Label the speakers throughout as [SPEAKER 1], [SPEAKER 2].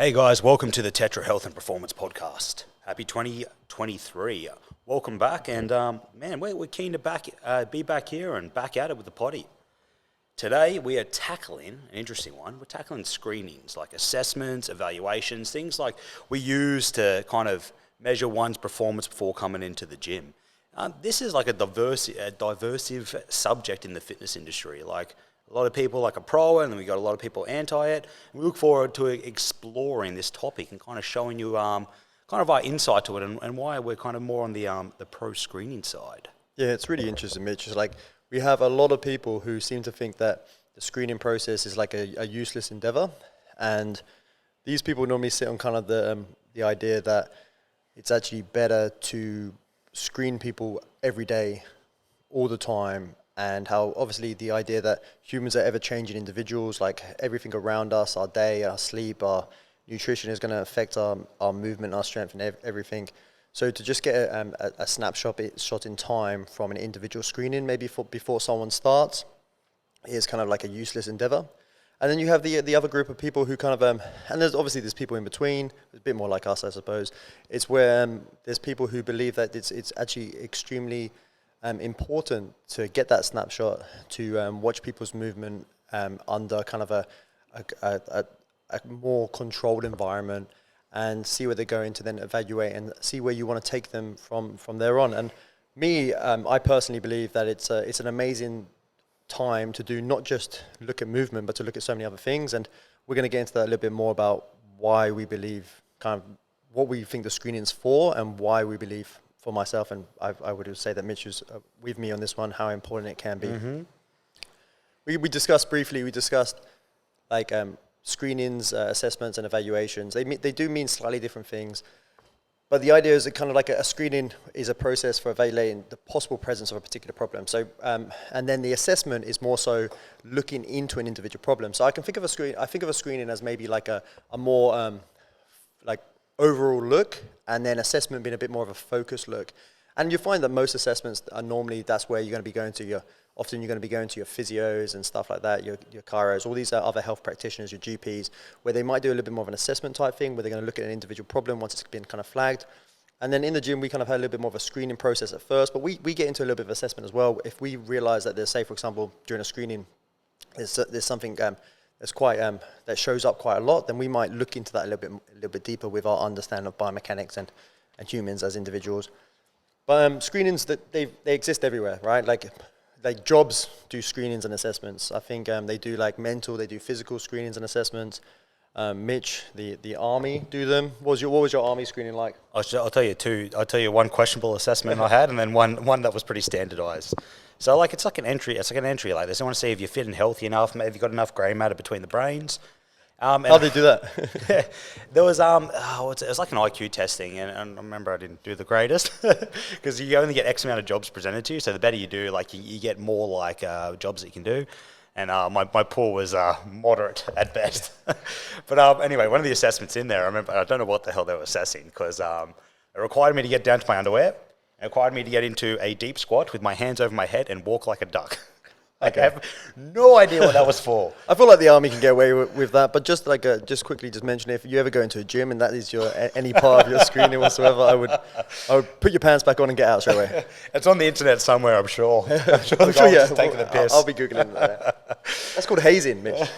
[SPEAKER 1] Hey guys, welcome to the Tetra Health and Performance Podcast. Happy 2023. Welcome back, and man, we're keen to be back here and back at it with the potty. Today we are tackling an interesting one. We're tackling screenings, like assessments, evaluations, things like we use to kind of measure one's performance before coming into the gym. This is like a diversive subject in the fitness industry. Like a lot of people like a pro, and then we got a lot of people anti it. We look forward to exploring this topic and kind of showing you kind of our insight to it and why we're kind of more on the pro screening side.
[SPEAKER 2] Yeah, it's really interesting, Mitch. It's like we have a lot of people who seem to think that the screening process is like a useless endeavor, and these people normally sit on kind of the idea that it's actually better to screen people every day, all the time, and how obviously the idea that humans are ever-changing individuals, like everything around us, our day, our sleep, our nutrition is going to affect our movement, our strength, and everything. So to just get a snapshot shot in time from an individual screening, maybe before someone starts, is kind of like a useless endeavor. And then you have the other group of people who kind of, and there's people in between, a bit more like us, I suppose. It's where there's people who believe that it's actually extremely important to get that snapshot, to watch people's movement under kind of a more controlled environment, and see where they're going to then evaluate and see where you want to take them from there on. And me, I personally believe that it's an amazing time to do not just look at movement, but to look at so many other things. And we're going to get into that a little bit more about why we believe, kind of what we think the screening's for, and why we believe, for myself, and I would say that Mitch is with me on this one, how important it can be.
[SPEAKER 1] Mm-hmm.
[SPEAKER 2] We discussed briefly, like screenings, assessments, and evaluations. They do mean slightly different things. But the idea is that kind of like a screening is a process for evaluating the possible presence of a particular problem. So, and then the assessment is more so looking into an individual problem. So I think of a screening as maybe like a more like overall look, and then assessment being a bit more of a focused look. And you find that most assessments are normally, that's where you're going to be going to your physios and stuff like that, your chiros, all these other health practitioners, your GPs, where they might do a little bit more of an assessment type thing, where they're going to look at an individual problem once it's been kind of flagged. And then in the gym, we kind of had a little bit more of a screening process at first, but we get into a little bit of assessment as well. If we realize that there's, say, for example, during a screening, there's something that's quite that shows up quite a lot, then we might look into that a little bit deeper with our understanding of biomechanics and humans as individuals. But screenings, that they exist everywhere, right? Like jobs do screenings and assessments. I think they do like mental, they do physical screenings and assessments. Mitch, the army do them. What was your army screening like?
[SPEAKER 1] I'll tell you two. I'll tell you one questionable assessment I had, and then one that was pretty standardized. So like it's like an entry. It's like an entry like this. I want to see if you're fit and healthy enough. Have you got enough grey matter between the brains?
[SPEAKER 2] How do they do that?
[SPEAKER 1] There was it was like an IQ testing, and I remember I didn't do the greatest because you only get X amount of jobs presented to you. So the better you do, like you get more like jobs that you can do. And my pool was moderate at best. But anyway, one of the assessments in there, I don't know what the hell they were assessing, because it required me to get down to my underwear. It required me to get into a deep squat with my hands over my head and walk like a duck. Okay. I have no idea what that was for.
[SPEAKER 2] I feel like the army can get away with that, but just quickly mention, if you ever go into a gym and that is any part of your screening whatsoever, I would put your pants back on and get out straight away.
[SPEAKER 1] It's on the internet somewhere, I'm sure.
[SPEAKER 2] I'm sure yeah. Taking the piss. I'll be googling that. That's called hazing, Mitch.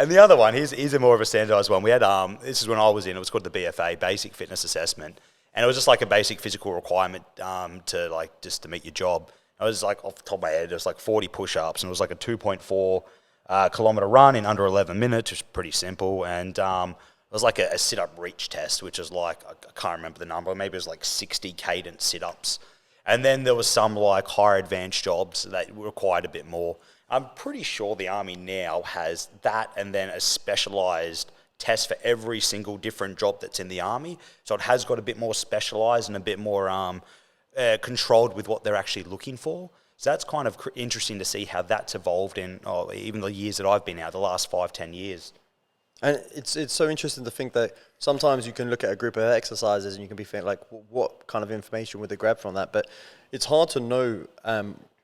[SPEAKER 1] And the other one, here's a more of a standardized one. We had this is when I was in. It was called the BFA, Basic Fitness Assessment, and it was just like a basic physical requirement to meet your job. I was like, off the top of my head, it was like 40 push-ups, and it was like a 2.4 kilometer run in under 11 minutes, which is pretty simple. And it was like a sit-up reach test, which is like, I can't remember the number, maybe it was like 60 cadence sit-ups. And then there was some like higher advanced jobs that required a bit more. I'm pretty sure the Army now has that, and then a specialized test for every single different job that's in the Army. So it has got a bit more specialized and a bit more controlled with what they're actually looking for. So that's kind of interesting to see how that's evolved in even the years that I've been out, the last 5-10 years.
[SPEAKER 2] And it's so interesting to think that sometimes you can look at a group of exercises and you can be thinking like, what kind of information would they grab from that? But it's hard to know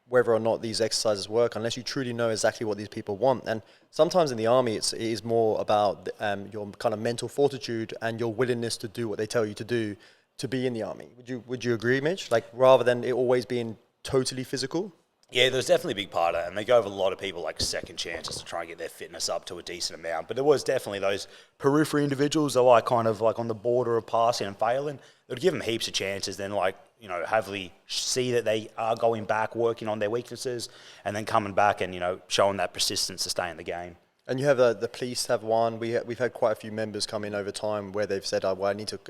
[SPEAKER 2] whether or not these exercises work unless you truly know exactly what these people want. And sometimes in the army, it is more about your kind of mental fortitude and your willingness to do what they tell you to do to be in the army. Would you agree, Mitch? Like, rather than it always being totally physical?
[SPEAKER 1] Yeah, there's definitely a big part of it, and they gave a lot of people like second chances to try and get their fitness up to a decent amount. But there was definitely those periphery individuals that were like kind of like on the border of passing and failing. They would give them heaps of chances, then like, you know, heavily see that they are going back, working on their weaknesses, and then coming back and, you know, showing that persistence to stay in the game.
[SPEAKER 2] And you have the police have one. We've had quite a few members come in over time where they've said, well, I need to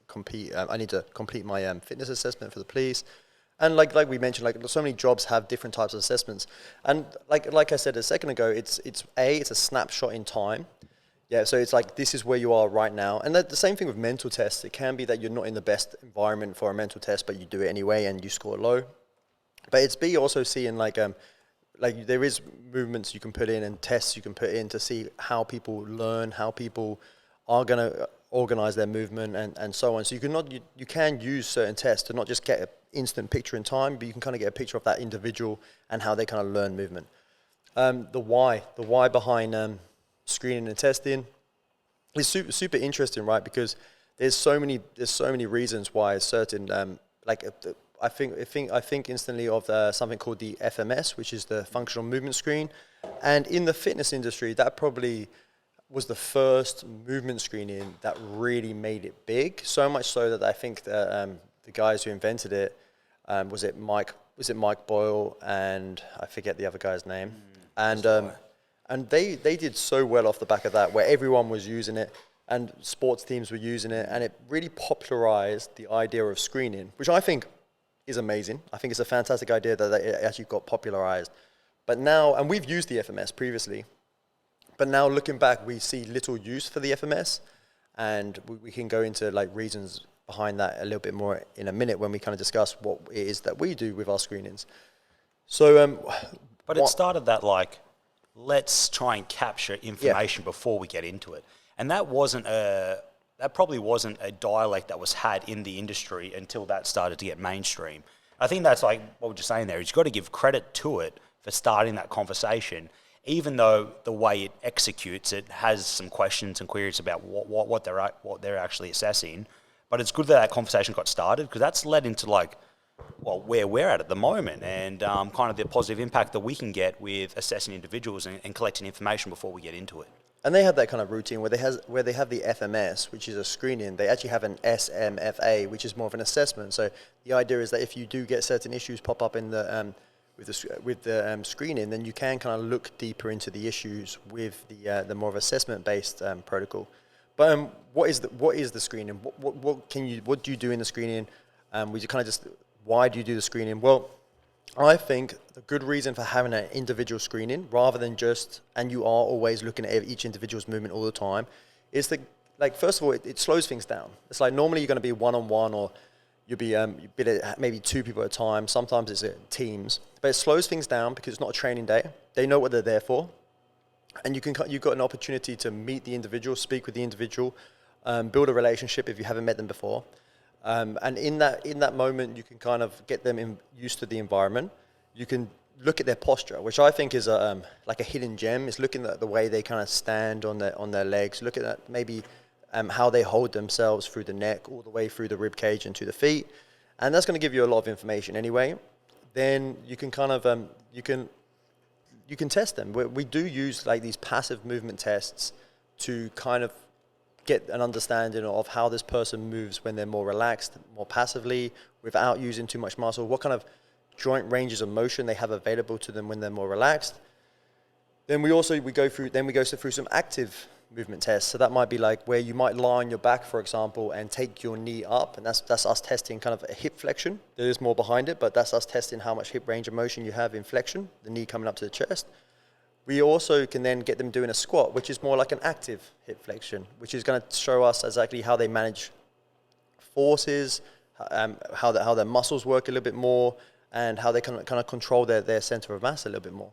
[SPEAKER 2] compete. I need to complete my fitness assessment for the police. And like we mentioned, like so many jobs have different types of assessments. And like I said a second ago, it's a snapshot in time. Yeah, so it's like this is where you are right now. And the same thing with mental tests. It can be that you're not in the best environment for a mental test, but you do it anyway and you score low. But it's B also seeing like there is movements you can put in and tests you can put in to see how people learn, how people are going to organize their movement and so on. So you can use certain tests to not just get an instant picture in time, but you can kind of get a picture of that individual and how they kind of learn movement. The why behind screening and testing is super interesting, right? Because there's so many reasons why certain I think instantly of something called the FMS, which is the functional movement screen, and in the fitness industry, that probably was the first movement screening that really made it big. So much so that I think that the guys who invented it was it Mike Boyle and I forget the other guy's name, and they did so well off the back of that, where everyone was using it and sports teams were using it, and it really popularized the idea of screening, which I think is amazing. I think it's a fantastic idea that it actually got popularized. But now, and we've used the FMS previously, but now looking back, we see little use for the FMS, and we can go into like reasons behind that a little bit more in a minute when we kind of discuss what it is that we do with our screenings. So,
[SPEAKER 1] but it started that like, let's try and capture information before we get into it, and that probably wasn't a dialect that was had in the industry until that started to get mainstream. I think that's like what we're just saying there. You've got to give credit to it for starting that conversation, even though the way it executes it has some questions and queries about what they're actually assessing. But it's good that conversation got started, because that's led into like, well, where we're at the moment, and kind of the positive impact that we can get with assessing individuals and collecting information before we get into it. And
[SPEAKER 2] they have that kind of routine where they have the FMS, which is a screening. They actually have an SMFA, which is more of an assessment. So the idea is that if you do get certain issues pop up in the with the screening, then you can kind of look deeper into the issues with the more of assessment-based protocol. But what is the screening? What do you do in the screening? Why do you do the screening? Well, I think the good reason for having an individual screening, rather than and you are always looking at each individual's movement all the time, is that, like, first of all, it slows things down. It's like normally you're going to be one-on-one, or you'll be maybe two people at a time. Sometimes it's teams, but it slows things down because it's not a training day. They know what they're there for, and you've got an opportunity to meet the individual, speak with the individual, build a relationship if you haven't met them before. And in that moment, you can kind of get them used to the environment. You can look at their posture, which I think is like a hidden gem. Is looking at the way they kind of stand on their legs. Looking at maybe how they hold themselves through the neck, all the way through the rib cage and to the feet, and that's going to give you a lot of information anyway. Then you can kind of you can test them. We do use like these passive movement tests to kind of get an understanding of how this person moves when they're more relaxed, more passively, without using too much muscle, what kind of joint ranges of motion they have available to them when they're more relaxed. Then we go through some active movement tests. So that might be like where you might lie on your back, for example, and take your knee up, and that's us testing kind of a hip flexion. There is more behind it, but that's us testing how much hip range of motion you have in flexion, the knee coming up to the chest. We also can then get them doing a squat, which is more like an active hip flexion, which is going to show us exactly how they manage forces, how their muscles work a little bit more, and how they can kind of control their center of mass a little bit more.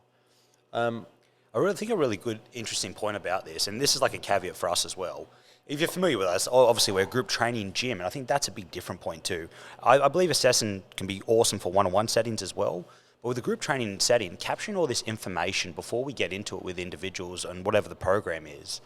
[SPEAKER 1] I really think a really good, interesting point about this, and this is like a caveat for us as well. If you're familiar with us, obviously we're a group training gym, and I think that's a big different point too. I believe assessing can be awesome for one-on-one settings as well, But with a group training setting, capturing all this information before we get into it with individuals and whatever the program is,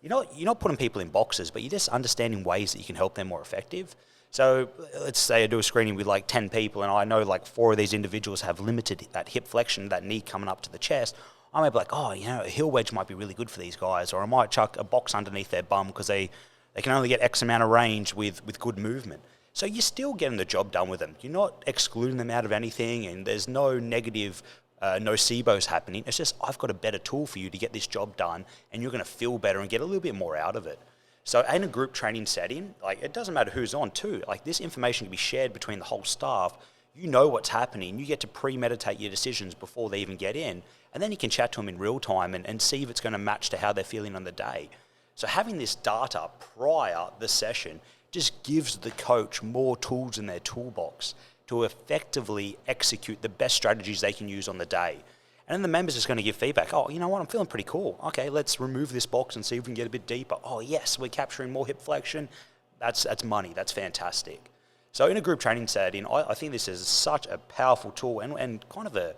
[SPEAKER 1] you're not putting people in boxes, but you're just understanding ways that you can help them more effective. So let's say I do a screening with like 10 people and I know like 4 of these individuals have limited that hip flexion, that knee coming up to the chest. I might be like, a heel wedge might be really good for these guys, or I might chuck a box underneath their bum because they can only get X amount of range with good movement. So you're still getting the job done with them. You're not excluding them out of anything, and there's no negative nocebos happening. It's just, I've got a better tool for you to get this job done, and you're going to feel better and get a little bit more out of it. So in a group training setting, like, it doesn't matter who's on too. Like, this information can be shared between the whole staff. You know what's happening. You get to premeditate your decisions before they even get in, and then you can chat to them in real time and see if it's going to match to how they're feeling on the day. So having this data prior the session just gives the coach more tools in their toolbox to effectively execute the best strategies they can use on the day. And then the members is going to give feedback. Oh, you know what? I'm feeling pretty cool. Okay, let's remove this box and see if we can get a bit deeper. Oh, yes, we're capturing more hip flexion. That's money. That's fantastic. So in a group training setting, I think this is such a powerful tool and kind of a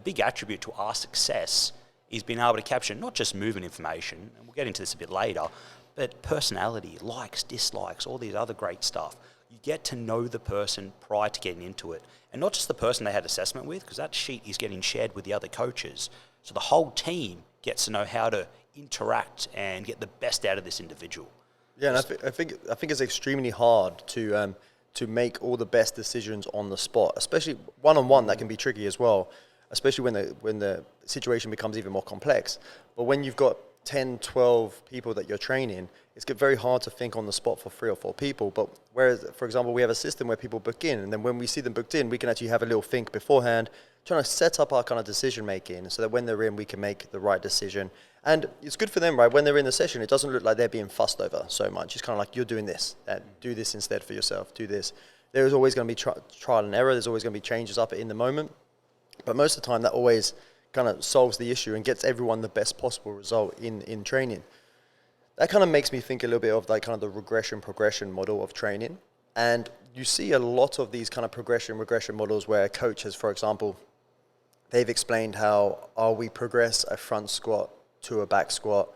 [SPEAKER 1] big attribute to our success is being able to capture not just movement information, and we'll get into this a bit later, but personality, likes, dislikes, all these other great stuff. You get to know the person prior to getting into it. And not just the person they had assessment with, because that sheet is getting shared with the other coaches. So the whole team gets to know how to interact and get the best out of this individual.
[SPEAKER 2] Yeah, and I think it's extremely hard to make all the best decisions on the spot, especially one-on-one. That can be tricky as well, especially when the situation becomes even more complex. But when you've got 10, 12 people that you're training, it's very hard to think on the spot for 3 or 4 people. But whereas, for example, we have a system where people book in, and then when we see them booked in, we can actually have a little think beforehand, trying to set up our kind of decision making so that when they're in, we can make the right decision. And it's good for them, right? When they're in the session, it doesn't look like they're being fussed over so much. It's kind of like, you're doing this, do this instead for yourself, do this. There's always going to be trial and error. There's always going to be changes up in the moment. But most of the time, that always kind of solves the issue and gets everyone the best possible result in training. That kind of makes me think a little bit of like kind of the regression-progression model of training. And you see a lot of these kind of progression-regression models where a coach has, for example, they've explained how we progress a front squat to a back squat,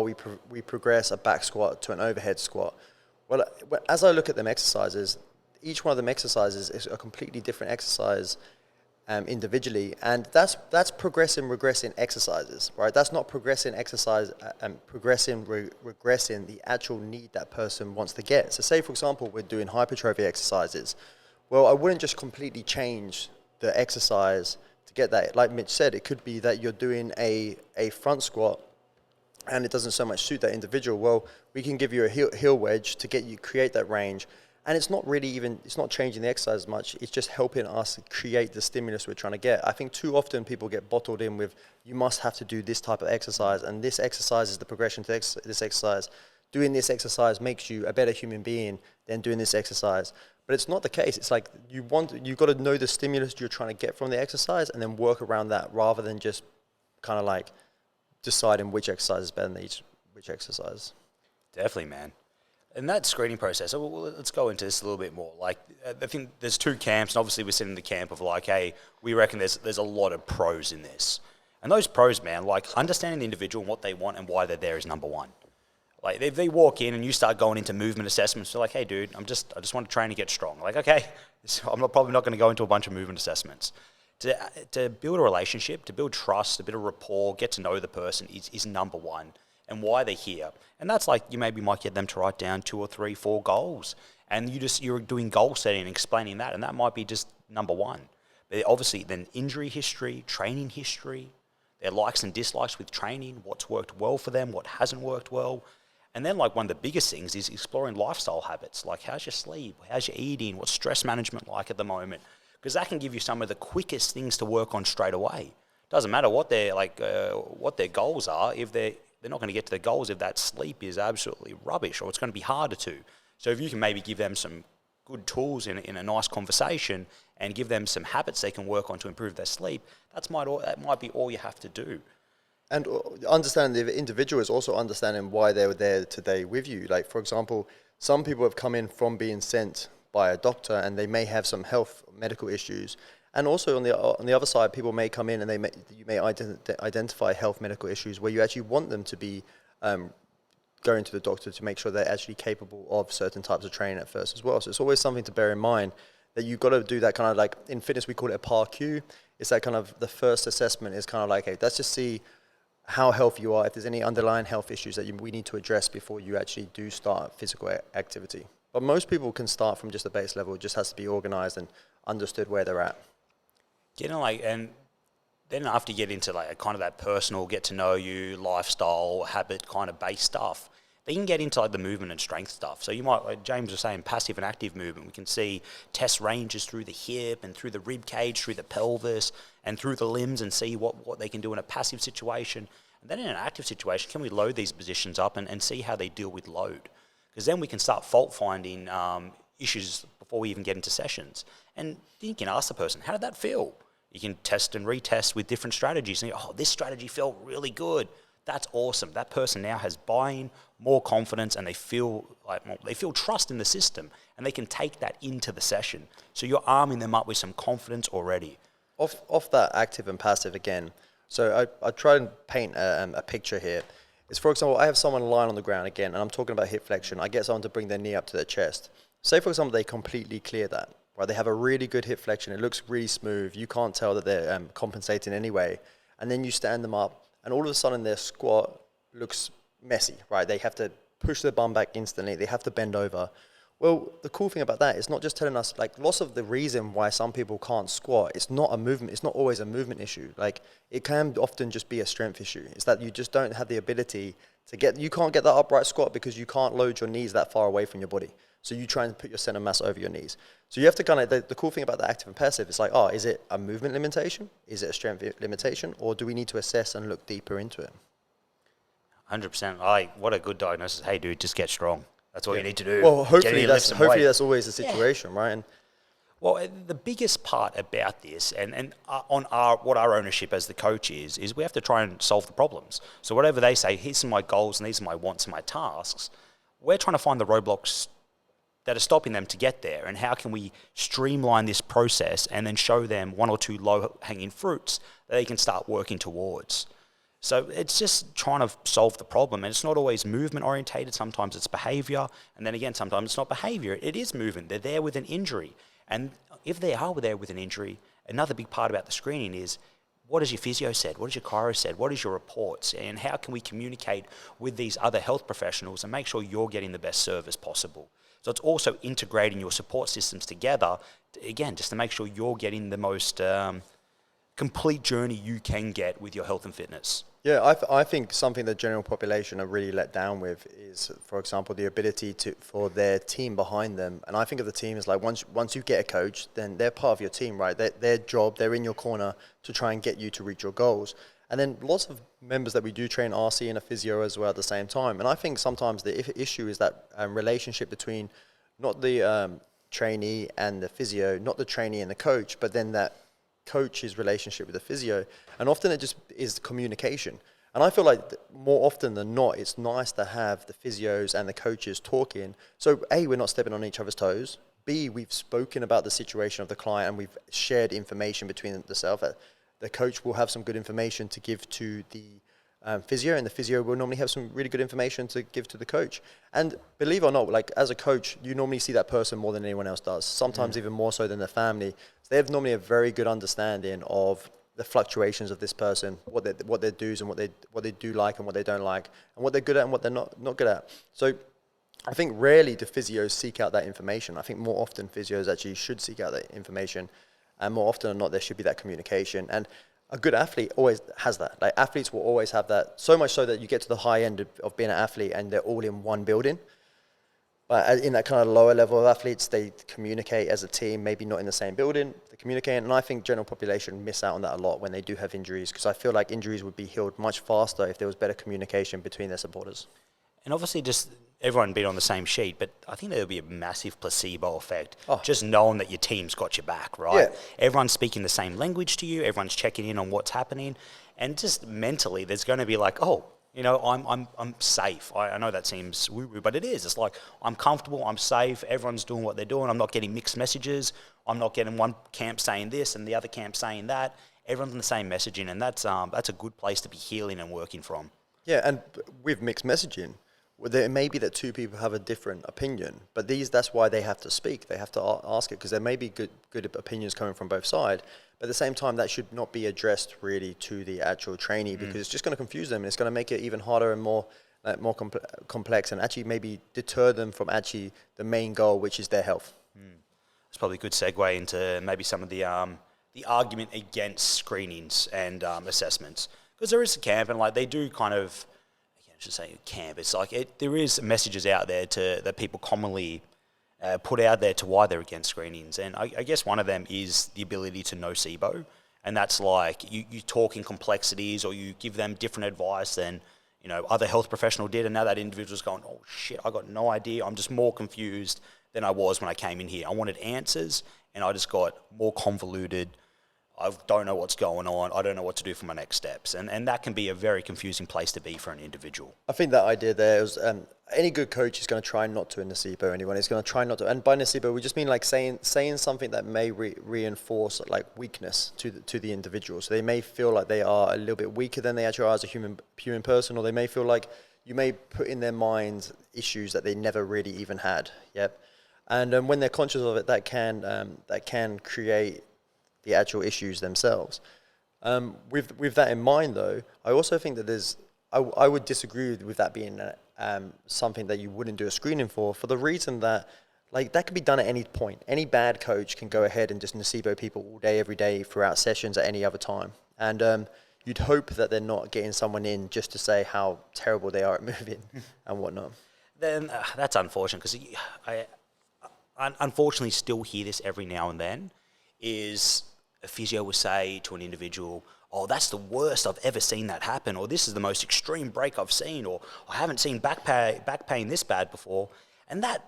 [SPEAKER 2] we progress a back squat to an overhead squat. Well, as I look at them exercises, each one of them exercises is a completely different exercise individually, and that's progressing, regressing exercises, right? That's not progressing exercise and regressing the actual need that person wants to get. So say, for example, we're doing hypertrophy exercises. Well, I wouldn't just completely change the exercise to get that. Like Mitch said, it could be that you're doing a front squat and it doesn't so much suit that individual. Well, we can give you a heel wedge to create that range. And it's not really it's not changing the exercise much. It's just helping us create the stimulus we're trying to get. I think too often people get bottled in with, you must have to do this type of exercise, and this exercise is the progression to this exercise. Doing this exercise makes you a better human being than doing this exercise. But it's not the case. It's like you've got to know the stimulus you're trying to get from the exercise and then work around that rather than just kind of like deciding which exercise is better than which exercise.
[SPEAKER 1] Definitely, man. In that screening process, so let's go into this a little bit more. Like, I think there's 2 camps, and obviously we're sitting in the camp of like, hey, we reckon there's a lot of pros in this. And those pros, man, like understanding the individual and what they want and why they're there is number one. Like, if they walk in and you start going into movement assessments, they're like, hey, dude, I just want to train to get strong. Like, okay, probably not going to go into a bunch of movement assessments. To build a relationship, to build trust, a bit of rapport, get to know the person is number one. And why they're here. And that's like, you maybe might get them to write down 2 or 3, 4 goals. And you're doing goal setting and explaining that. And that might be just number one. But obviously then injury history, training history, their likes and dislikes with training, what's worked well for them, what hasn't worked well. And then like one of the biggest things is exploring lifestyle habits. Like, how's your sleep? How's your eating? What's stress management like at the moment? Because that can give you some of the quickest things to work on straight away. Doesn't matter what their goals are if they're not going to get to their goals if that sleep is absolutely rubbish, or it's going to be harder to. So if you can maybe give them some good tools in a nice conversation and give them some habits they can work on to improve their sleep, that might be all you have to do.
[SPEAKER 2] And understanding the individual is also understanding why they were there today with you. Like, for example, some people have come in from being sent by a doctor and they may have some medical issues, And also on the other side, people may come in and you may identify health medical issues where you actually want them to be going to the doctor to make sure they're actually capable of certain types of training at first as well. So it's always something to bear in mind that you've got to do that kind of like, in fitness we call it a PAR-Q. It's that kind of, the first assessment is kind of like, hey, let's just see how healthy you are, if there's any underlying health issues that we need to address before you actually do start physical activity. But most people can start from just the base level. It just has to be organized and understood where they're at.
[SPEAKER 1] And then after you get into like kind of that personal, get to know you, lifestyle, habit kind of based stuff, then you can get into like the movement and strength stuff. So you might, like James was saying, passive and active movement. We can see test ranges through the hip and through the rib cage, through the pelvis and through the limbs, and see what they can do in a passive situation. And then in an active situation, can we load these positions up and see how they deal with load? Because then we can start fault finding issues before we even get into sessions. And you can ask the person, how did that feel? You can test and retest with different strategies. And this strategy felt really good. That's awesome. That person now has buy-in, more confidence, and they feel trust in the system, and they can take that into the session. So you're arming them up with some confidence already.
[SPEAKER 2] Off that active and passive again. So I try and paint a picture here. It's, for example, I have someone lying on the ground again, and I'm talking about hip flexion. I get someone to bring their knee up to their chest. Say, for example, they completely clear that. Right? They have a really good hip flexion. It looks really smooth. You can't tell that they're compensating anyway. And then you stand them up, and all of a sudden their squat looks messy, right? They have to push their bum back instantly. They have to bend over. Well, the cool thing about that is not just telling us, like, lots of the reason why some people can't squat, it's not a movement, it's not always a movement issue. Like, it can often just be a strength issue. It's that you just don't have the ability to you can't get that upright squat because you can't load your knees that far away from your body. So you try and put your center mass over your knees. So you have to kind of, the cool thing about the active and passive is like, is it a movement limitation? Is it a strength limitation? Or do we need to assess and look deeper into it?
[SPEAKER 1] 100%. What a good diagnosis. Hey, dude, just get strong. That's all you need to do.
[SPEAKER 2] Well, hopefully that's always the situation, right? And
[SPEAKER 1] well, the biggest part about this, and on what our ownership as the coach is we have to try and solve the problems. So whatever they say, here's my goals and these are my wants and my tasks, we're trying to find the roadblocks that are stopping them to get there, and how can we streamline this process and then show them one or two low-hanging fruits that they can start working towards. So it's just trying to solve the problem, and it's not always movement orientated. Sometimes it's behavior, and then again, sometimes it's not behavior. It is movement. They're there with an injury, and if they are there with an injury, another big part about the screening is, what has your physio said? What has your chiro said? What is your reports? And how can we communicate with these other health professionals and make sure you're getting the best service possible? So it's also integrating your support systems together, again, just to make sure you're getting the most complete journey you can get with your health and fitness.
[SPEAKER 2] Yeah, I think something the general population are really let down with is, for example, the ability for their team behind them. And I think of the team as like, once you get a coach, then they're part of your team, right? Their job, they're in your corner to try and get you to reach your goals. And then lots of members that we do train RC and a physio as well at the same time. And I think sometimes the issue is that relationship between not the trainee and the physio, not the trainee and the coach, but then that coach's relationship with the physio. And often it just is communication. And I feel like more often than not, it's nice to have the physios and the coaches talking. So A, we're not stepping on each other's toes. B, we've spoken about the situation of the client and we've shared information between themselves. The coach will have some good information to give to the physio, and the physio will normally have some really good information to give to the coach. And believe it or not, like as a coach, you normally see that person more than anyone else does, sometimes even more so than their family. So they have normally a very good understanding of the fluctuations of this person, what their do's and what they do like and what they don't like, and what they're good at and what they're not good at. So I think rarely do physios seek out that information. I think more often physios actually should seek out that information. And more often than not, there should be that communication. And a good athlete always has that. Like athletes will always have that, so much so that you get to the high end of being an athlete and they're all in one building. But in that kind of lower level of athletes, they communicate as a team, maybe not in the same building, they communicate. And I think general population miss out on that a lot when they do have injuries, because I feel like injuries would be healed much faster if there was better communication between their supporters.
[SPEAKER 1] And obviously just everyone being on the same sheet, but I think there'll be a massive placebo effect, just knowing that your team's got your back, right? Yeah. Everyone's speaking the same language to you, everyone's checking in on what's happening, and just mentally there's going to be like, oh, You know, I'm safe. I know that seems woo-woo, but it is. It's like, I'm comfortable, I'm safe, everyone's doing what they're doing, I'm not getting mixed messages, I'm not getting one camp saying this and the other camp saying that. Everyone's in the same messaging, and that's a good place to be healing and working from.
[SPEAKER 2] Yeah, and with mixed messaging, there may be that two people have a different opinion, but that's why they have to speak. They have to ask it, because there may be good opinions coming from both sides. But at the same time, that should not be addressed really to the actual trainee, because it's just going to confuse them, and it's going to make it even harder and more complex, and actually maybe deter them from actually the main goal, which is their health.
[SPEAKER 1] It's probably a good segue into maybe some of the argument against screenings and assessments, because there is a camp, and like they do kind of, I should say camp. It's like there is messages out there that people commonly put out there to why they're against screenings, and I guess one of them is the ability to know SIBO, and that's like you talk in complexities, or you give them different advice than other health professional did, and now that individual's going, oh shit, I got no idea. I'm just more confused than I was when I came in here. I wanted answers, and I just got more convoluted. I don't know what's going on. I don't know what to do for my next steps. And that can be a very confusing place to be for an individual.
[SPEAKER 2] I think that idea there is, any good coach is going to try not to nocebo anyone. He's going to try not to. And by nocebo, we just mean like saying something that may reinforce like weakness to the individual. So they may feel like they are a little bit weaker than they actually are as a human person, or they may feel like you may put in their minds issues that they never really even had. Yep. And when they're conscious of it, that can create the actual issues themselves. With that in mind, though, I also think that I would disagree with that being something that you wouldn't do a screening for the reason that, like, that could be done at any point. Any bad coach can go ahead and just nocebo people all day, every day, throughout sessions at any other time. And you'd hope that they're not getting someone in just to say how terrible they are at moving and whatnot.
[SPEAKER 1] Then that's unfortunate, because I unfortunately still hear this every now and then, is a physio will say to an individual, oh, that's the worst I've ever seen that happen, or this is the most extreme break I've seen, or I haven't seen back pain this bad before. And that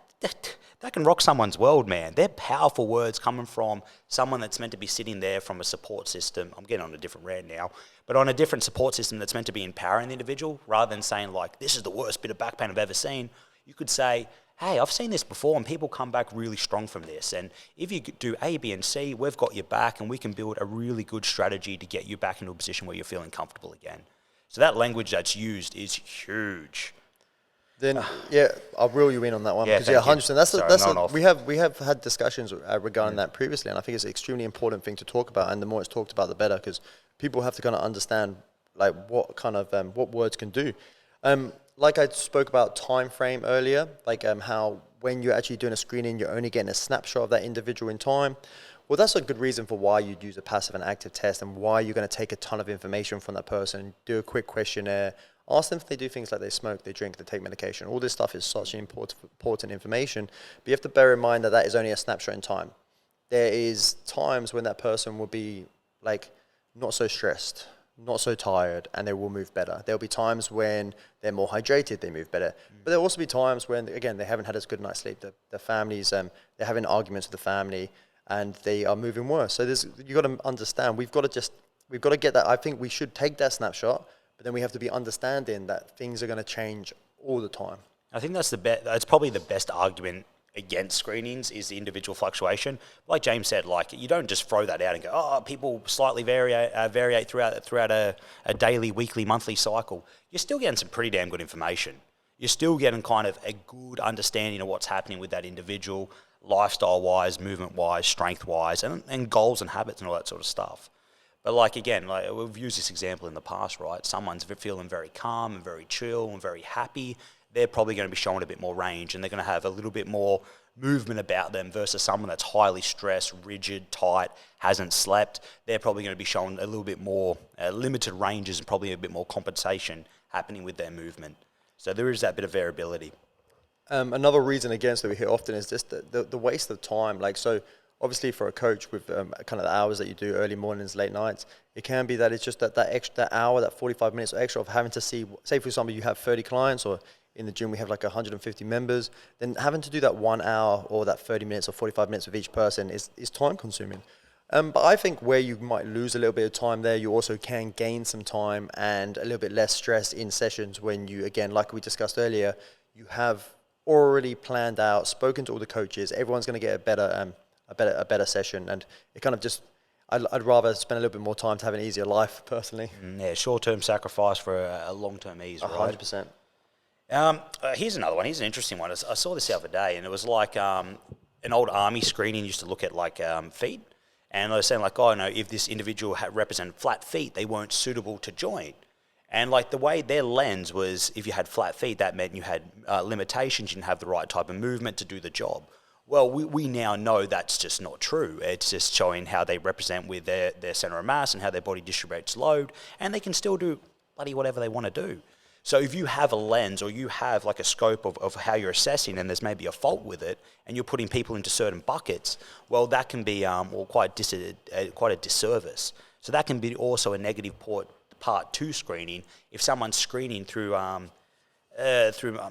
[SPEAKER 1] can rock someone's world, man. They're powerful words coming from someone that's meant to be sitting there from a support system. I'm getting on a different rant now, but on a different support system that's meant to be empowering the individual, rather than saying like, this is the worst bit of back pain I've ever seen. You could say, hey, I've seen this before, and people come back really strong from this. And if you do A, B, and C, we've got your back, and we can build a really good strategy to get you back into a position where you're feeling comfortable again. So that language that's used is huge.
[SPEAKER 2] Then, I'll reel you in on that one,
[SPEAKER 1] Yeah,
[SPEAKER 2] because 100%. We have had discussions regarding that previously, and I think it's an extremely important thing to talk about. And the more it's talked about, the better, because people have to kind of understand like what kind of what words can do. Like I spoke about time frame earlier, like how when you're actually doing a screening, you're only getting a snapshot of that individual in time. Well, that's a good reason for why you'd use a passive and active test, and why you're going to take a ton of information from that person, do a quick questionnaire, ask them if they do things like they smoke, they drink, they take medication. All this stuff is such important information, but you have to bear in mind that is only a snapshot in time. There is times when that person will be like not so stressed, not so tired, and they will move better. There'll be times when they're more hydrated, they move better. But there'll also be times when, again, they haven't had as good a night's sleep. The families, they're having arguments with the family, and they are moving worse. So you got to understand, we've got to get that. I think we should take that snapshot, but then we have to be understanding that things are going to change all the time.
[SPEAKER 1] I think that's probably the best argument against screenings, is the individual fluctuation. Like James said, like, you don't just throw that out and go, oh, people slightly variate throughout a daily, weekly, monthly cycle. You're still getting some pretty damn good information. You're still getting kind of a good understanding of what's happening with that individual, lifestyle-wise, movement-wise, strength-wise, and goals and habits and all that sort of stuff. But like, again, like we've used this example in the past, right? Someone's feeling very calm and very chill and very happy. They're probably going to be showing a bit more range, and they're going to have a little bit more movement about them, versus someone that's highly stressed, rigid, tight, hasn't slept. They're probably going to be showing a little bit more limited ranges, and probably a bit more compensation happening with their movement. So there is that bit of variability.
[SPEAKER 2] Another reason against that we hear often is just the waste of time. Like, so obviously for a coach with kind of the hours that you do, early mornings, late nights, it can be that it's just that extra hour, that 45 minutes extra of having to see, say for example, you have 30 clients, or in the gym we have like 150 members, then having to do that 1 hour or that 30 minutes or 45 minutes with each person is time consuming. But I think where you might lose a little bit of time there, you also can gain some time and a little bit less stress in sessions when you, again, like we discussed earlier, you have already planned out, spoken to all the coaches. Everyone's going to get a better session, and it kind of just. I'd rather spend a little bit more time to have an easier life, personally.
[SPEAKER 1] Yeah, short-term sacrifice for a long-term ease, right?
[SPEAKER 2] 100%.
[SPEAKER 1] Here's another one. Here's an interesting one. I saw this the other day, and it was like an old army screening used to look at like feet, and they were saying like, oh no, if this individual represented flat feet, they weren't suitable to join. And like the way their lens was, if you had flat feet, that meant you had limitations, you didn't have the right type of movement to do the job. Well, we now know that's just not true. It's just showing how they represent with their center of mass and how their body distributes load, and they can still do bloody whatever they want to do. So if you have a lens or you have like a scope of how you're assessing and there's maybe a fault with it and you're putting people into certain buckets, well, that can be quite a disservice. So that can be also a negative part to screening if someone's screening through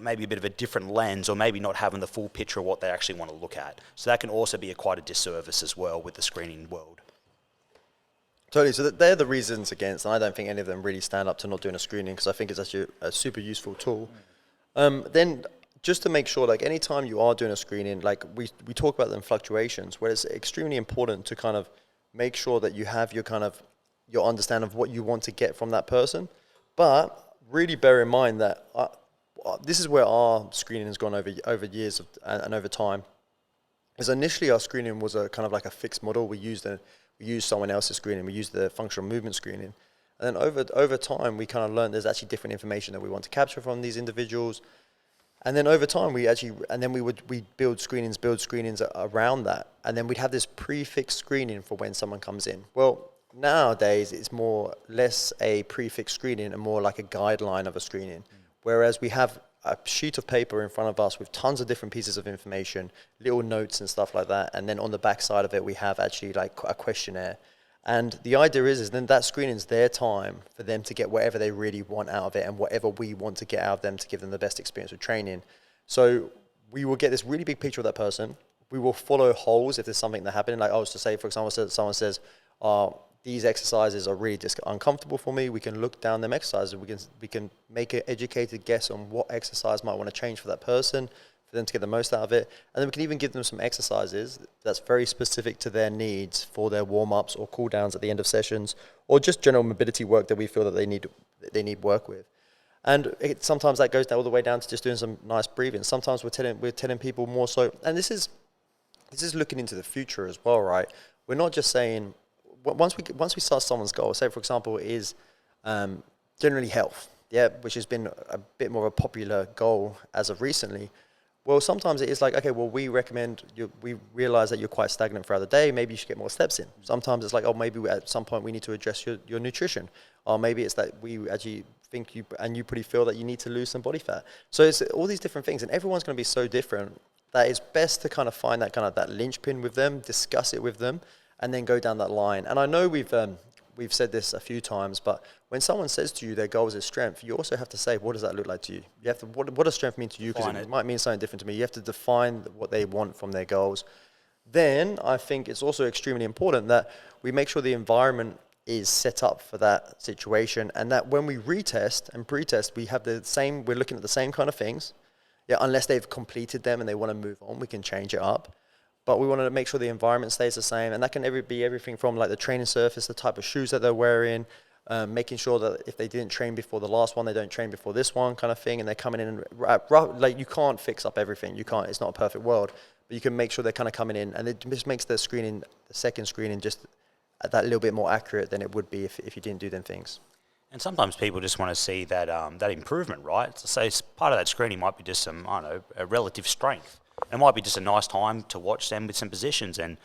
[SPEAKER 1] maybe a bit of a different lens or maybe not having the full picture of what they actually want to look at. So that can also be quite a disservice as well with the screening world.
[SPEAKER 2] Totally. So they're the reasons against, and I don't think any of them really stand up to not doing a screening because I think it's actually a super useful tool. Then just to make sure, like anytime you are doing a screening, like we talk about them fluctuations, where it's extremely important to kind of make sure that you have your your understanding of what you want to get from that person. But really bear in mind that this is where our screening has gone over years and over time. Because initially our screening was a kind of like a fixed model. We used someone else's screening. We used the functional movement screening. And then over time, we kind of learned there's actually different information that we want to capture from these individuals. And then over time, we build screenings around that. And then we'd have this prefix screening for when someone comes in. Well, nowadays, it's less a prefix screening and more like a guideline of a screening. Whereas we have a sheet of paper in front of us with tons of different pieces of information, little notes and stuff like that. And then on the back side of it, we have actually like a questionnaire. And the idea is then that screening is their time for them to get whatever they really want out of it and whatever we want to get out of them to give them the best experience with training. So we will get this really big picture of that person. We will follow holes if there's something that happened. Like I was to say, for example, someone says, these exercises are really uncomfortable for me. We can look down them exercises. We can make an educated guess on what exercise might want to change for that person, for them to get the most out of it. And then we can even give them some exercises that's very specific to their needs for their warm-ups or cool-downs at the end of sessions, or just general mobility work that we feel that they need work with. And sometimes that goes all the way down to just doing some nice breathing. Sometimes we're telling people more so, and this is looking into the future as well, right? We're not just saying, once we start someone's goal, say for example is generally health, which has been a bit more of a popular goal as of recently. Well, sometimes it is like, okay, well, we realize that you're quite stagnant throughout the day. Maybe you should get more steps in. Sometimes it's like, oh, maybe at some point we need to address your nutrition. Or maybe it's that we actually think you pretty feel that you need to lose some body fat. So it's all these different things, and everyone's going to be so different that it's best to kind of find that linchpin with them, discuss it with them, and then go down that line. And I know we've said this a few times, but when someone says to you their goal is strength, you also have to say, what does that look like to you? You have to, what does strength mean to you? Because it might mean something different to me. You have to define what they want from their goals. Then I think it's also extremely important that we make sure the environment is set up for that situation, and that when we retest and pre-test, we're looking at the same kind of things. Yeah, unless they've completed them and they want to move on, we can change it up. But we want to make sure the environment stays the same, and that can be everything from like the training surface, the type of shoes that they're wearing, making sure that if they didn't train before the last one, they don't train before this one, kind of thing. And they're coming in and like you can't fix up everything. You can't. It's not a perfect world, but you can make sure they're kind of coming in, and it just makes the second screening, just that little bit more accurate than it would be if you didn't do them things.
[SPEAKER 1] And sometimes people just want to see that that improvement, right? So part of that screening might be just some, a relative strength. It might be just a nice time to watch them with some positions. And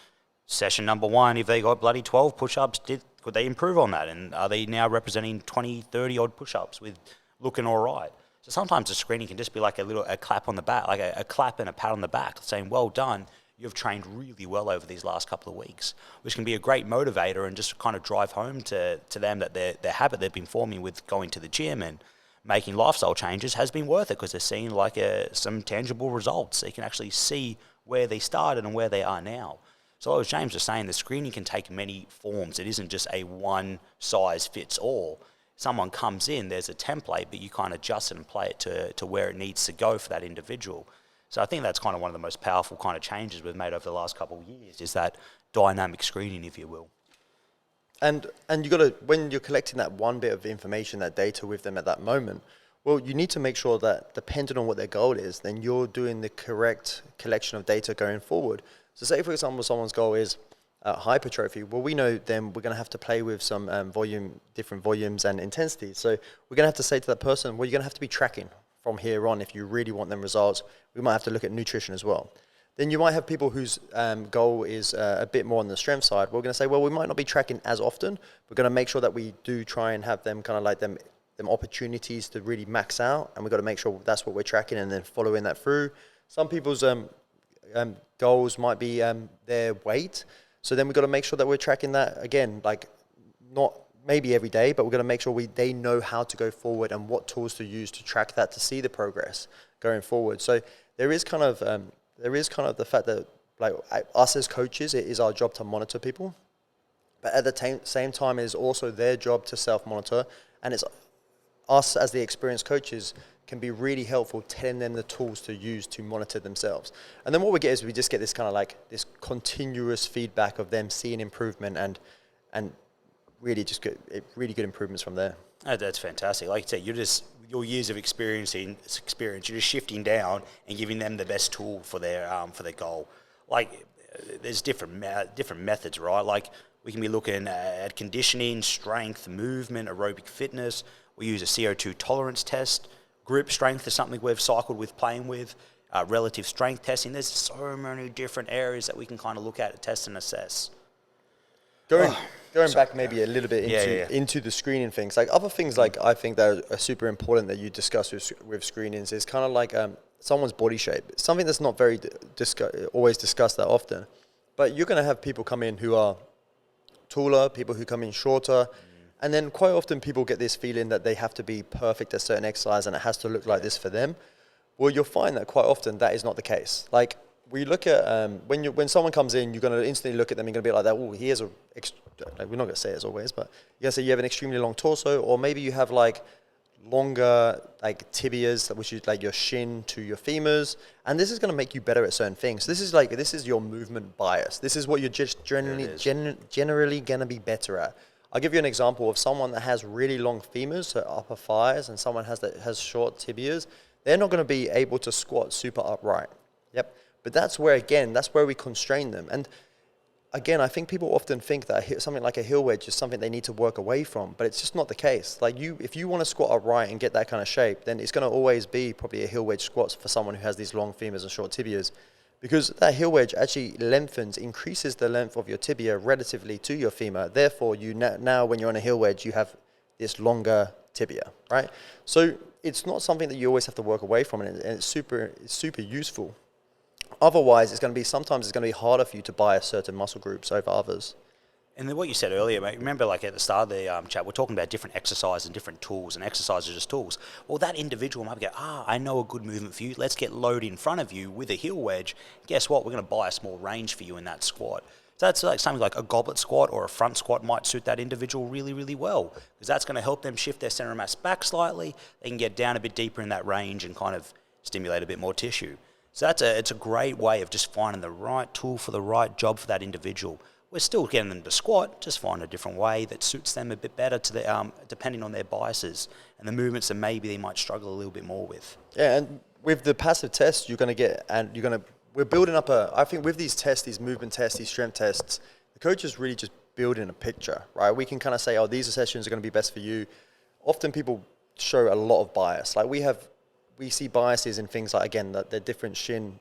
[SPEAKER 1] session number 1, if they got bloody 12 push-ups, could they improve on that? And are they now representing 20, 30 odd push-ups with looking all right? So sometimes the screening can just be like a clap on the back, like a clap and a pat on the back, saying, well done, you've trained really well over these last couple of weeks, which can be a great motivator and just kind of drive home to them that their habit they've been forming with going to the gym and making lifestyle changes has been worth it, because they're seeing like some tangible results. They can actually see where they started and where they are now. So as James was saying, the screening can take many forms. It isn't just a one size fits all. Someone comes in, there's a template, but you kind of adjust it and play it to where it needs to go for that individual. So I think that's kind of one of the most powerful kind of changes we've made over the last couple of years, is that dynamic screening, if you will.
[SPEAKER 2] And you got to, when you're collecting that one bit of information, that data with them at that moment, well, you need to make sure that depending on what their goal is, then you're doing the correct collection of data going forward. So say, for example, someone's goal is hypertrophy. Well, we know then we're going to have to play with some different volumes and intensities. So we're going to have to say to that person, well, you're going to have to be tracking from here on if you really want them results. We might have to look at nutrition as well. Then you might have people whose goal is a bit more on the strength side. We're going to say, well, we might not be tracking as often. We're going to make sure that we do try and have them kind of like them opportunities to really max out, and we've got to make sure that's what we're tracking and then following that through. Some people's goals might be their weight, so then we've got to make sure that we're tracking that again, like not maybe every day, but we're going to make sure they know how to go forward and what tools to use to track that, to see the progress going forward. So there is kind of the fact that, like, us as coaches, it is our job to monitor people, but at the same time, it is also their job to self-monitor, and it's us as the experienced coaches can be really helpful telling them the tools to use to monitor themselves. And then what we get is we just get this kind of like this continuous feedback of them seeing improvement and really just get really good improvements from there.
[SPEAKER 1] Oh, that's fantastic. Like you said, your years of experience, you're just shifting down and giving them the best tool for their goal. Like there's different methods, right? Like we can be looking at conditioning, strength, movement, aerobic fitness. We use a CO2 tolerance test. Group strength is something we've cycled with, playing with. Relative strength testing. There's so many different areas that we can kind of look at, test and assess.
[SPEAKER 2] Going back maybe a little bit into the screening things, like other things like I think that are super important that you discuss with screenings is kind of like someone's body shape. It's something that's not very always discussed that often, but you're going to have people come in who are taller, people who come in shorter, and then quite often people get this feeling that they have to be perfect at certain exercise and it has to look like this for them. Well, you'll find that quite often that is not the case. Like we look at when someone comes in, you're going to instantly look at them. You're going to be like that. Oh, he has we're not going to say it as always, but you're going to say you have an extremely long torso, or maybe you have like longer like tibias, which is like your shin to your femurs, and this is going to make you better at certain things. So this is your movement bias. This is what you're just generally going to be better at. I'll give you an example of someone that has really long femurs, so upper thighs, and someone has short tibias. They're not going to be able to squat super upright. Yep. But that's where we constrain them. And again, I think people often think that something like a heel wedge is something they need to work away from, but it's just not the case. Like if you want to squat upright and get that kind of shape, then it's going to always be probably a heel wedge squat for someone who has these long femurs and short tibias, because that heel wedge actually increases the length of your tibia relatively to your femur. Therefore, you now when you're on a heel wedge, you have this longer tibia, right? So it's not something that you always have to work away from, and it's super useful. Otherwise, sometimes it's going to be harder for you to bias certain muscle groups over others.
[SPEAKER 1] And then what you said earlier, mate, remember like at the start of the chat, we're talking about different exercise and different tools, and exercise are just tools. Well, that individual might go, I know a good movement for you. Let's get load in front of you with a heel wedge. Guess what? We're going to bias more range for you in that squat. So that's like something like a goblet squat or a front squat might suit that individual really, really well, because that's going to help them shift their center of mass back slightly. They can get down a bit deeper in that range and kind of stimulate a bit more tissue. So it's a great way of just finding the right tool for the right job for that individual. We're still getting them to squat, just find a different way that suits them a bit better to depending on their biases and the movements that maybe they might struggle a little bit more with.
[SPEAKER 2] Yeah, and with the passive tests, we're building up I think with these tests, these movement tests, these strength tests, the coach is really just building a picture, right? We can kind of say, these sessions are going to be best for you. Often people show a lot of bias. Like we see biases in things like, again, the different shin,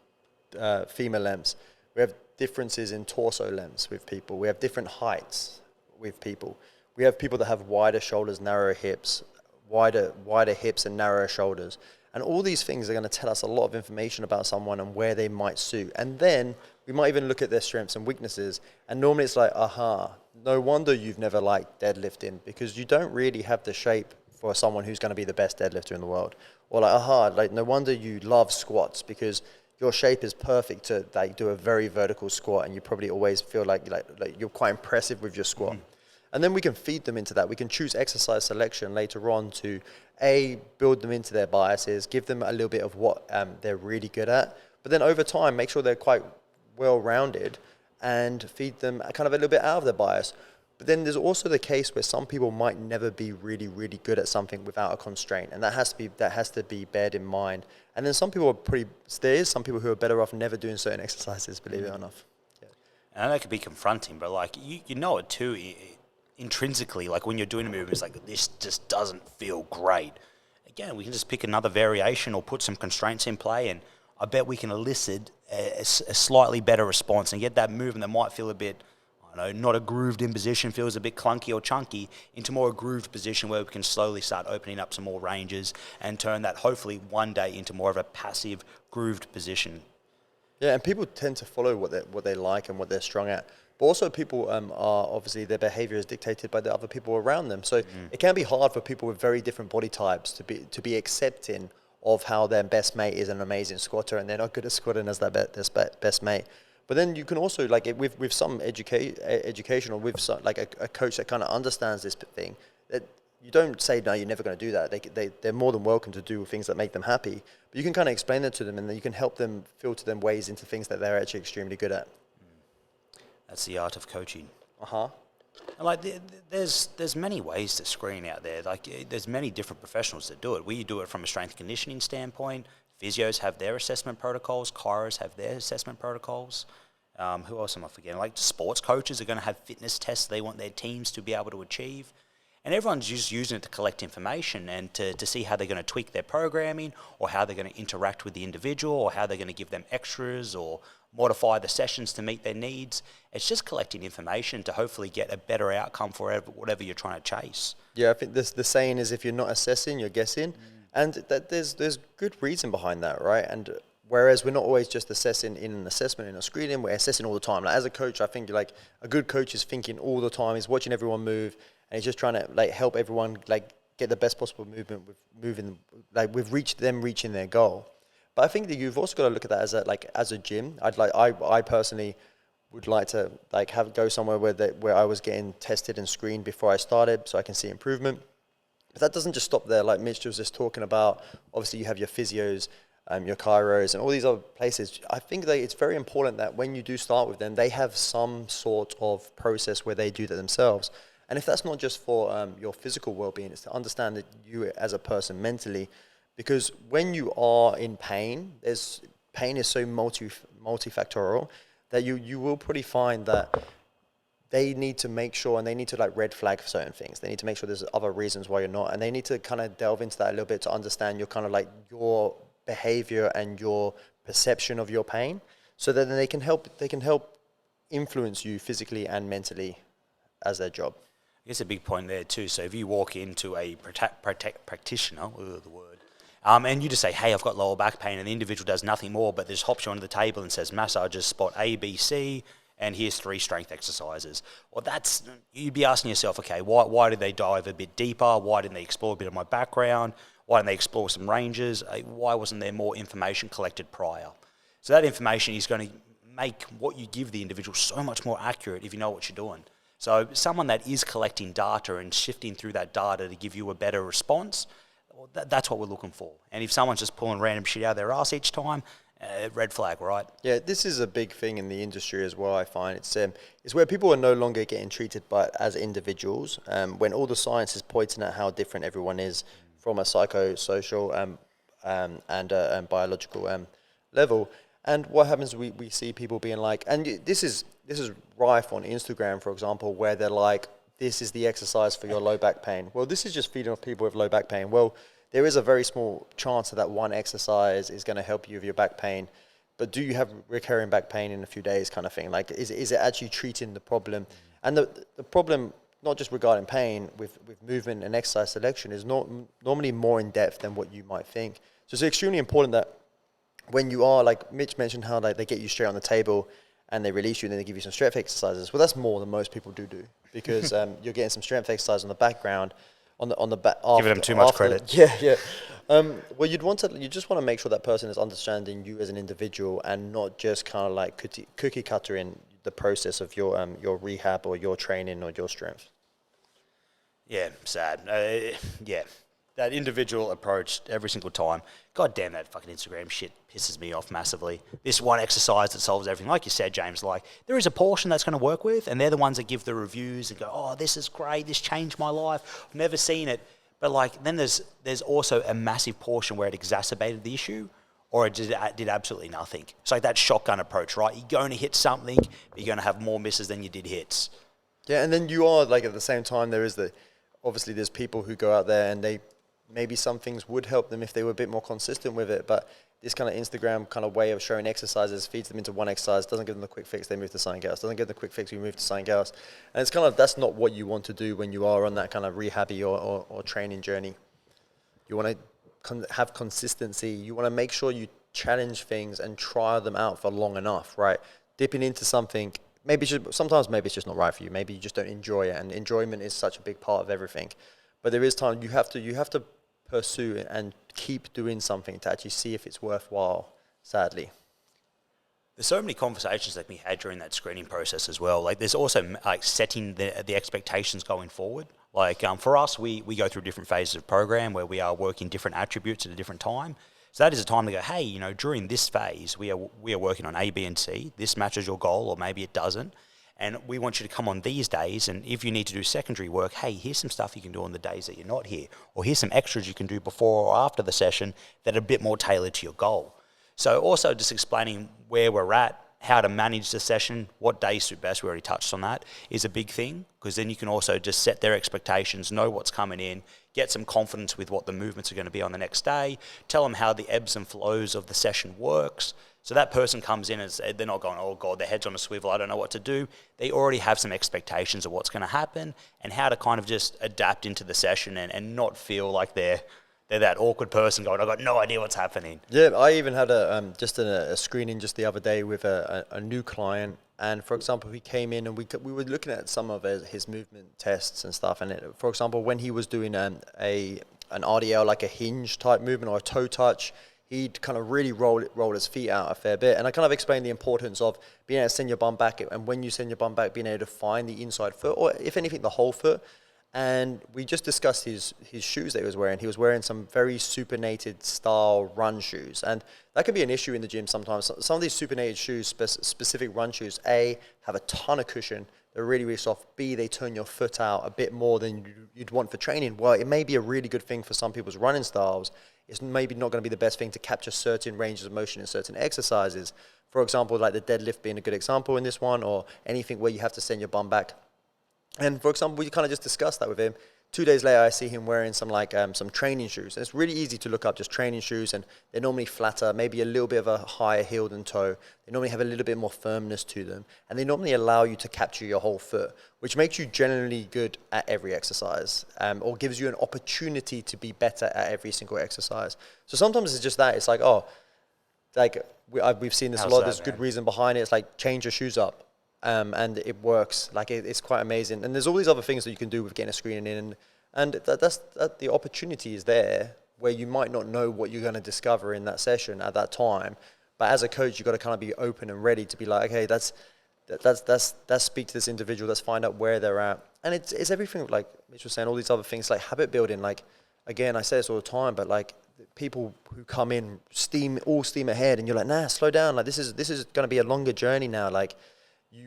[SPEAKER 2] femur lengths. We have differences in torso lengths with people. We have different heights with people. We have people that have wider shoulders, narrower hips, wider hips and narrower shoulders. And all these things are going to tell us a lot of information about someone and where they might suit. And then we might even look at their strengths and weaknesses. And normally it's like, no wonder you've never liked deadlifting, because you don't really have the shape for someone who's going to be the best deadlifter in the world. Or like, no wonder you love squats, because your shape is perfect to like do a very vertical squat, and you probably always feel like you're quite impressive with your squat. And then we can feed them into that. We can choose exercise selection later on to build them into their biases, give them a little bit of what they're really good at, but then over time make sure they're quite well-rounded and feed them kind of a little bit out of their bias. But then there's also the case where some people might never be really, really good at something without a constraint, and that has to be bared in mind. And then some people there is some people who are better off never doing certain exercises, believe it or not. Yeah.
[SPEAKER 1] And that could be confronting, but like you know it too intrinsically. Like when you're doing a movement, it's like this just doesn't feel great. Again, we can just pick another variation or put some constraints in play, and I bet we can elicit a slightly better response and get that movement that might feel a bit, not a grooved in position, feels a bit clunky or chunky, into more a grooved position where we can slowly start opening up some more ranges and turn that hopefully one day into more of a passive grooved position.
[SPEAKER 2] Yeah, and people tend to follow what they like and what they're strong at. But also people are obviously their behavior is dictated by the other people around them. So it can be hard for people with very different body types to be accepting of how their best mate is an amazing squatter and they're not good at squatting as their best mate. But then you can also, like, with some education or with some, like a coach that kind of understands this thing, that you don't say, no, you're never going to do that. They're more than welcome to do things that make them happy. But you can kind of explain that to them, and then you can help them filter them ways into things that they're actually extremely good at.
[SPEAKER 1] That's the art of coaching.
[SPEAKER 2] Uh-huh.
[SPEAKER 1] Like, there's many ways to screen out there. Like, there's many different professionals that do it. We do it from a strength and conditioning standpoint. Physios have their assessment protocols. Chiros have their assessment protocols. Who else am I forgetting? Like, sports coaches are going to have fitness tests they want their teams to be able to achieve. And everyone's just using it to collect information and to see how they're going to tweak their programming, or how they're going to interact with the individual, or how they're going to give them extras or modify the sessions to meet their needs. It's just collecting information to hopefully get a better outcome for whatever you're trying to chase.
[SPEAKER 2] Yeah, I think the saying is, if you're not assessing, you're guessing. And that there's good reason behind that, right? And whereas we're not always just assessing in an assessment, in a screening, we're assessing all the time. Like, as a coach, I think like a good coach is thinking all the time. He's watching everyone move, and he's just trying to like help everyone like get the best possible movement with reaching their goal. But I think that you've also got to look at that as a gym. I personally would like to like go somewhere where I was getting tested and screened before I started, so I can see improvement. But that doesn't just stop there. Like Mitch was just talking about, obviously you have your physios, your chiros, and all these other places. I think that it's very important that when you do start with them, they have some sort of process where they do that themselves. And if that's not just for your physical well-being, it's to understand that you as a person mentally, because when you are in pain, pain is so multifactorial that you will probably find that they need to make sure, and they need to like red flag certain things. They need to make sure there's other reasons why you're not, and they need to kind of delve into that a little bit to understand your kind of like your behavior and your perception of your pain, so that then they can help influence you physically and mentally as their job.
[SPEAKER 1] I guess a big point there too. So if you walk into a practitioner, the word, and you just say, hey, I've got lower back pain, and the individual does nothing more but just hops you onto the table and says, massages spot A, B, C, and here's 3 strength exercises. Well, you'd be asking yourself, okay, why did they dive a bit deeper? Why didn't they explore a bit of my background? Why didn't they explore some ranges? Why wasn't there more information collected prior? So that information is going to make what you give the individual so much more accurate if you know what you're doing. So someone that is collecting data and shifting through that data to give you a better response, well, that's what we're looking for. And if someone's just pulling random shit out of their ass each time, red flag, right? Yeah,
[SPEAKER 2] this is a big thing in the industry as well. I find it's where people are no longer getting treated as individuals, when all the science is pointing at how different everyone is from a psychosocial and biological level. And what happens? We see people being like, and this is rife on Instagram, for example, where they're like, this is the exercise for your low back pain. Well, this is just feeding off people with low back pain. Well, there is a very small chance that one exercise is going to help you with your back pain, but do you have recurring back pain in a few days kind of thing? Like, is it actually treating the problem? And the problem, not just regarding pain, with movement and exercise selection, is normally more in depth than what you might think. So it's extremely important that when you are, like Mitch mentioned, how like they get you straight on the table and they release you and then they give you some strength exercises. Well, that's more than most people do, because you're getting some strength exercise in the background on the back.
[SPEAKER 1] Giving them too much credit.
[SPEAKER 2] Yeah. Well, you just want to make sure that person is understanding you as an individual and not just kind of like cookie cutter in the process of your rehab or your training or your strength.
[SPEAKER 1] Yeah, sad. Yeah, that individual approach every single time. God damn, that fucking Instagram shit pisses me off massively. This one exercise that solves everything. Like you said, James, like, there is a portion that's going to work with, and they're the ones that give the reviews and go, oh, this is great, this changed my life, I've never seen it. But, like, then there's also a massive portion where it exacerbated the issue, or it did absolutely nothing. It's like that shotgun approach, right? You're going to hit something, but you're going to have more misses than you did hits.
[SPEAKER 2] Yeah, and then you are, like, at the same time, obviously there's people who go out there and maybe some things would help them if they were a bit more consistent with it, but this kind of Instagram kind of way of showing exercises feeds them into one exercise, doesn't give them the quick fix, they move to something else, doesn't give them the quick fix, we move to something else. And it's kind of, that's not what you want to do when you are on that kind of rehabby or training journey. You want to have consistency. You want to make sure you challenge things and try them out for long enough, right? Dipping into something, sometimes maybe it's just not right for you. Maybe you just don't enjoy it, and enjoyment is such a big part of everything. But there is time you have to pursue it and keep doing something to actually see if it's worthwhile, sadly.
[SPEAKER 1] There's so many conversations that we had during that screening process as well. Like, there's also like setting the expectations going forward. Like, for us, we go through different phases of program where we are working different attributes at a different time. So that is a time to go, hey, during this phase, we are working on A, B, and C. This matches your goal, or maybe it doesn't. And we want you to come on these days, and if you need to do secondary work, hey, here's some stuff you can do on the days that you're not here, or here's some extras you can do before or after the session that are a bit more tailored to your goal. So also just explaining where we're at, how to manage the session, what days suit best, we already touched on that, is a big thing, because then you can also just set their expectations, know what's coming in, get some confidence with what the movements are going to be on the next day, tell them how the ebbs and flows of the session works. So that person comes in and they're not going, oh God, their head's on a swivel, I don't know what to do. They already have some expectations of what's going to happen and how to kind of just adapt into the session and not feel like they're that awkward person going, I've got no idea what's happening.
[SPEAKER 2] Yeah, I even had a screening just the other day with a new client. And for example, he came in and we were looking at some of his movement tests and stuff. And for example, when he was doing an RDL, like a hinge type movement or a toe touch, he'd kind of really roll his feet out a fair bit. And I kind of explained the importance of being able to send your bum back. And when you send your bum back, being able to find the inside foot, or if anything, the whole foot. And we just discussed his shoes that he was wearing. He was wearing some very supinated style run shoes. And that can be an issue in the gym sometimes. Some of these supinated shoes, specific run shoes, A, have a ton of cushion. They're really, really soft. B, they turn your foot out a bit more than you'd want for training. Well, it may be a really good thing for some people's running styles. It's maybe not going to be the best thing to capture certain ranges of motion in certain exercises. For example, like the deadlift being a good example in this one, or anything where you have to send your bum back. And for example, we kind of just discussed that with him. 2 days later, I see him wearing some training shoes. And it's really easy to look up just training shoes, and they're normally flatter, maybe a little bit of a higher heel than toe. They normally have a little bit more firmness to them. And they normally allow you to capture your whole foot, which makes you generally good at every exercise, or gives you an opportunity to be better at every single exercise. So sometimes it's just that. It's like, we've seen this a lot. There's good reason behind it. It's like, change your shoes up. And it works. Like, it's quite amazing. And there's all these other things that you can do with getting a screening in, and that's the opportunity is there, where you might not know what you're going to discover in that session at that time. But as a coach, you've got to kind of be open and ready to be like, okay, let's speak to this individual, let's find out where they're at. And it's everything, like Mitch was saying, all these other things, like habit building. Like, again, I say this all the time, but like, people who come in all steam ahead, and you're like, nah, slow down. Like, this is going to be a longer journey now. Like,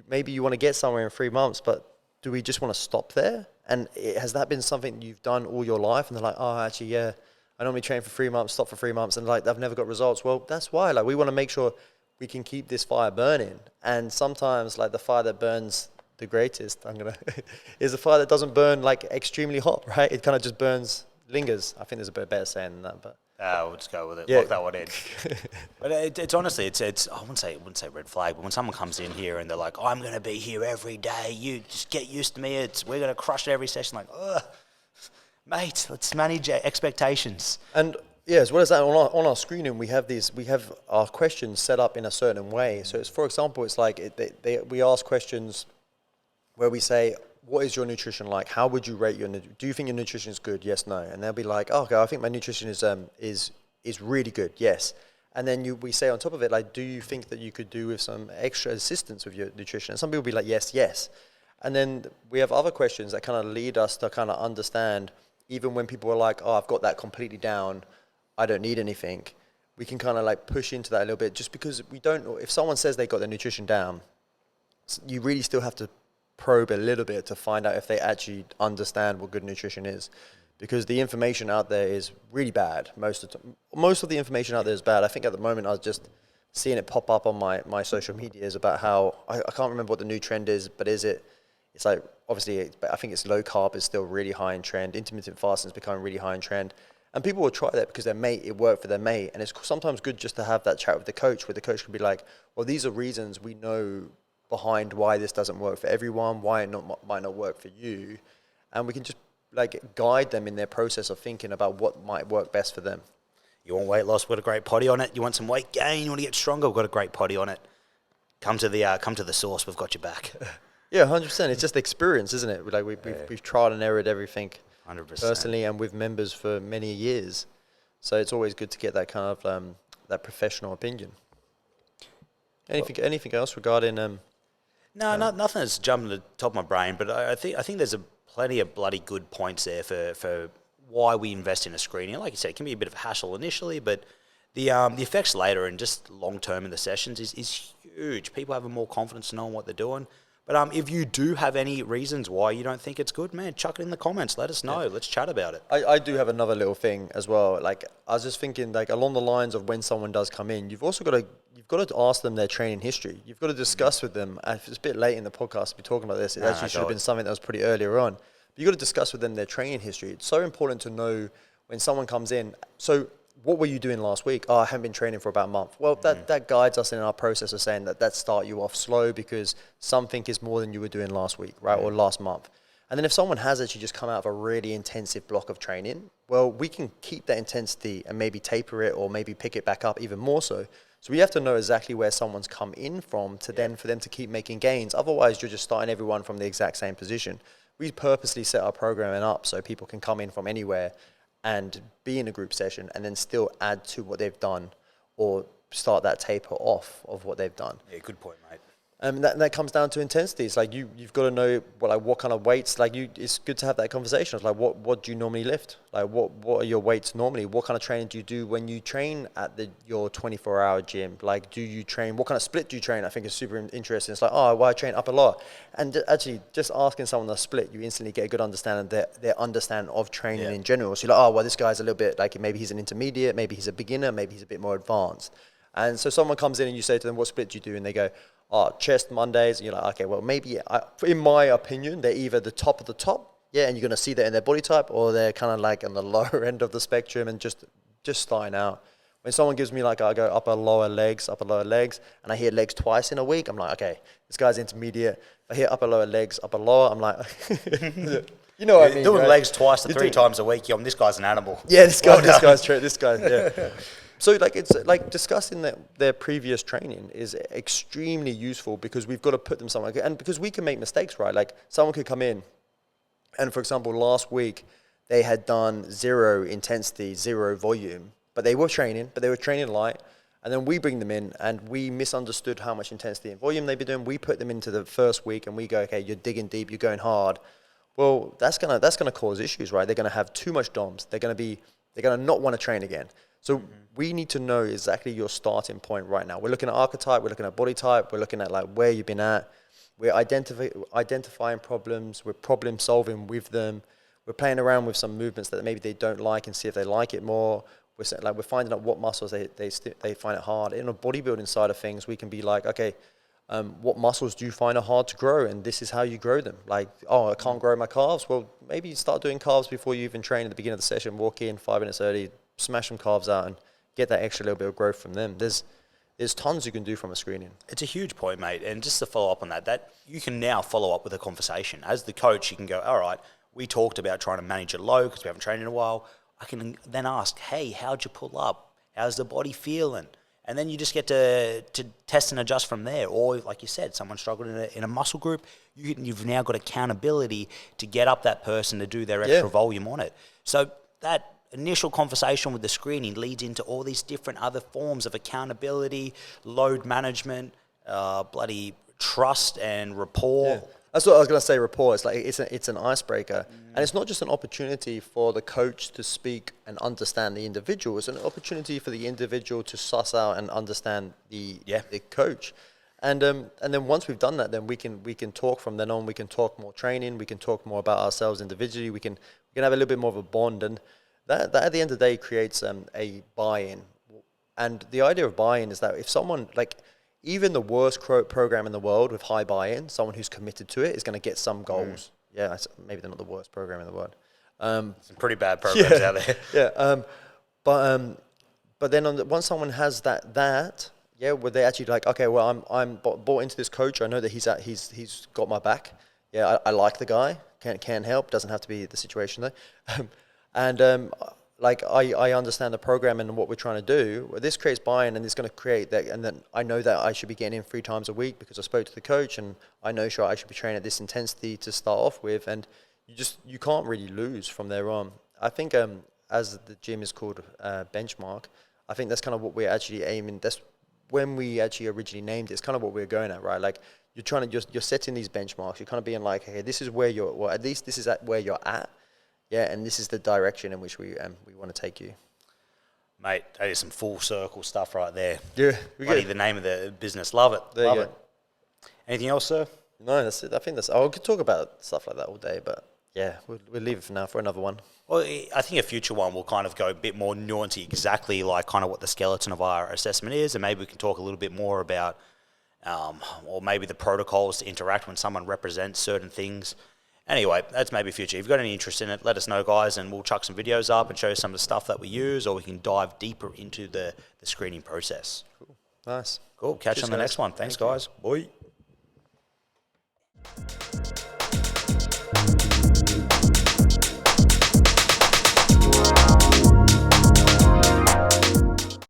[SPEAKER 2] maybe you want to get somewhere in 3 months, but do we just want to stop there? And has that been something you've done all your life? And they're like, oh, actually, yeah, I normally train for 3 months, stop for 3 months, and like, I've never got results. Well, that's why. Like, we want to make sure we can keep this fire burning. And sometimes, like, the fire that burns the greatest, is a fire that doesn't burn like extremely hot, right? It kind of just lingers. I think there's a bit better saying than that, but.
[SPEAKER 1] We'll just go with it. Yeah. Lock that one in. But it's honestly, it's I wouldn't say red flag, but when someone comes in here and they're like, I'm going to be here every day, you just get used to me, we're going to crush it every session, like, ugh, mate, let's manage expectations.
[SPEAKER 2] And yeah, as well as that, on our screening, we have our questions set up in a certain way. So it's, for example, it's like we ask questions where we say, what is your nutrition like? How would you rate do you think your nutrition is good? Yes, no. And they'll be like, oh, okay, I think my nutrition is really good. Yes. And then we say on top of it, like, do you think that you could do with some extra assistance with your nutrition? And some people will be like, yes, yes. And then we have other questions that kind of lead us to kind of understand, even when people are like, oh, I've got that completely down, I don't need anything. We can kind of like push into that a little bit, just because we don't know. If someone says they got their nutrition down, you really still have to probe a little bit to find out if they actually understand what good nutrition is. Because the information out there is really bad. Most of the information out there is bad. I think at the moment I was just seeing it pop up on my social medias about how, I can't remember what the new trend is, but it's like, obviously, I think it's low carb is still really high in trend. Intermittent fasting is becoming really high in trend. And people will try that because it worked for their mate. And it's sometimes good just to have that chat with the coach, where the coach can be like, well, these are reasons we know behind why this doesn't work for everyone, why it might not work for you. And we can just like guide them in their process of thinking about what might work best for them.
[SPEAKER 1] You want weight loss? We've got a great potty on it. You want some weight gain? You want to get stronger? We've got a great potty on it. Come to the source. We've got your back.
[SPEAKER 2] Yeah, 100%. It's just experience, isn't it? Like we've tried and errored everything
[SPEAKER 1] 100%.
[SPEAKER 2] Personally and with members for many years. So it's always good to get that kind of that professional opinion. Anything else regarding?
[SPEAKER 1] No, nothing that's jumping to the top of my brain. But I think there's plenty of bloody good points there for why we invest in a screening. Like you said, it can be a bit of a hassle initially, but the effects later and just long term in the sessions is huge. People have more confidence in knowing what they're doing. But if you do have any reasons why you don't think it's good, man, chuck it in the comments. Let us know. Yeah. Let's chat about it.
[SPEAKER 2] I do have another little thing as well. Like, I was just thinking, like, along the lines of when someone does come in, you've got to ask them their training history. You've got to discuss with them. It's a bit late in the podcast to be talking about this. It actually should have been something that was pretty earlier on. But you've got to discuss with them their training history. It's so important to know when someone comes in. So, what were you doing last week? Oh, I haven't been training for about a month. Well, that guides us in our process of saying that start you off slow because something is more than you were doing last week, right? Or last month. And then if someone has actually just come out of a really intensive block of training, well, we can keep that intensity and maybe taper it or maybe pick it back up even more so. So we have to know exactly where someone's come in from to then for them to keep making gains. Otherwise, you're just starting everyone from the exact same position. We purposely set our programming up so people can come in from anywhere and be in a group session and then still add to what they've done or start that taper off of what they've done.
[SPEAKER 1] Yeah, good point, mate.
[SPEAKER 2] That comes down to intensity. It's like you've got to know what kind of weights. It's good to have that conversation. It's like what do you normally lift? Like what are your weights normally? What kind of training do you do when you train at your 24-hour gym? Like, do you train? What kind of split do you train? I think is super interesting. It's like, well, I train upper lower, and actually just asking someone the split, you instantly get a good understanding their understanding of training in general. So you're like, well, this guy's a little bit like maybe he's an intermediate, maybe he's a beginner, maybe he's a bit more advanced. And so someone comes in and you say to them, what split do you do? And they go, chest Mondays. And you're like, okay, well, maybe, in my opinion, they're either the top of the top, and you're going to see that in their body type, or they're kind of like on the lower end of the spectrum and just starting out. When someone gives me I go upper, lower legs, and I hear legs twice in a week, I'm like, okay, this guy's intermediate. If I hear upper, lower legs, upper, lower, I'm like, you know what I mean?
[SPEAKER 1] Doing legs twice to three times a week, this guy's an animal.
[SPEAKER 2] Yeah, this guy, yeah. So it's like discussing their previous training is extremely useful because we've got to put them somewhere. And because we can make mistakes, right? Like someone could come in and, for example, last week they had done 0 intensity, 0 volume, but they were training light. And then we bring them in and we misunderstood how much intensity and volume they'd be doing. We put them into the first week and we go, okay, you're digging deep, you're going hard. Well, that's gonna cause issues, right? They're gonna have too much DOMs. They're gonna not want to train again. So we need to know exactly your starting point right now. We're looking at archetype, we're looking at body type, we're looking at like where you've been at. We're identifying problems, we're problem solving with them. We're playing around with some movements that maybe they don't like and see if they like it more. We're finding out what muscles they find it hard. In a bodybuilding side of things, we can be like, okay, what muscles do you find it hard to grow? And this is how you grow them. Like, I can't grow my calves. Well, maybe you start doing calves before you even train at the beginning of the session. Walk in 5 minutes early, smash some calves out and get that extra little bit of growth from them. There's tons you can do from a screening.
[SPEAKER 1] It's a huge point, mate. And just to follow up on that you can now follow up with a conversation. As the coach, you can go, all right, we talked about trying to manage it low because we haven't trained in a while. I can then ask, hey, how'd you pull up? How's the body feeling? And then you just get to test and adjust from there. Or, like you said, someone struggled in a muscle group, you've now got accountability to get up that person to do their extra volume on it. So that initial conversation with the screening leads into all these different other forms of accountability, load management, bloody trust and rapport.
[SPEAKER 2] Yeah. That's what I was going to say, rapport. It's like it's an icebreaker. And it's not just an opportunity for the coach to speak and understand the individual. It's an opportunity for the individual to suss out and understand the coach. And then once we've done that, then we can talk from then on. We can talk more training. We can talk more about ourselves individually. We can have a little bit more of a bond. And that at the end of the day creates a buy-in. And the idea of buy-in is that if someone, like, even the worst program in the world with high buy-in, someone who's committed to it is going to get some goals. Yeah, maybe they're not the worst program in the world.
[SPEAKER 1] Some pretty bad programs out there.
[SPEAKER 2] But then once someone has that, where they actually like, okay, well, I'm bought into this coach. I know that he's got my back. Yeah, I like the guy. Can help. Doesn't have to be the situation though. Like I understand the program and what we're trying to do. This creates buy-in, and it's going to create that. And then I know that I should be getting in 3 times a week because I spoke to the coach, and I know I should be training at this intensity to start off with. And you can't really lose from there on. I think as the gym is called benchmark, I think that's kind of what we're actually aiming. That's when we actually originally named it. It's kind of what we're going at, right? Like you're setting these benchmarks. You're kind of being like, okay, this is where at least this is at where you're at. Yeah, and this is the direction in which we want to take you.
[SPEAKER 1] Mate, that is some full circle stuff right there.
[SPEAKER 2] Yeah.
[SPEAKER 1] Bloody the name of the business. Love it.
[SPEAKER 2] There you go.
[SPEAKER 1] Love it. Anything else, sir?
[SPEAKER 2] No, that's it. I think I could talk about stuff like that all day, but yeah, we'll leave it for now for another one.
[SPEAKER 1] Well, I think a future one will kind of go a bit more nuancey, exactly like kind of what the skeleton of our assessment is, and maybe we can talk a little bit more about, or maybe the protocols to interact when someone represents certain things. Anyway, that's maybe future. If you've got any interest in it, let us know, guys, and we'll chuck some videos up and show you some of the stuff that we use, or we can dive deeper into the screening process.
[SPEAKER 2] Cool. Nice.
[SPEAKER 1] Cool. Catch you on the next one. Thanks, guys. Bye.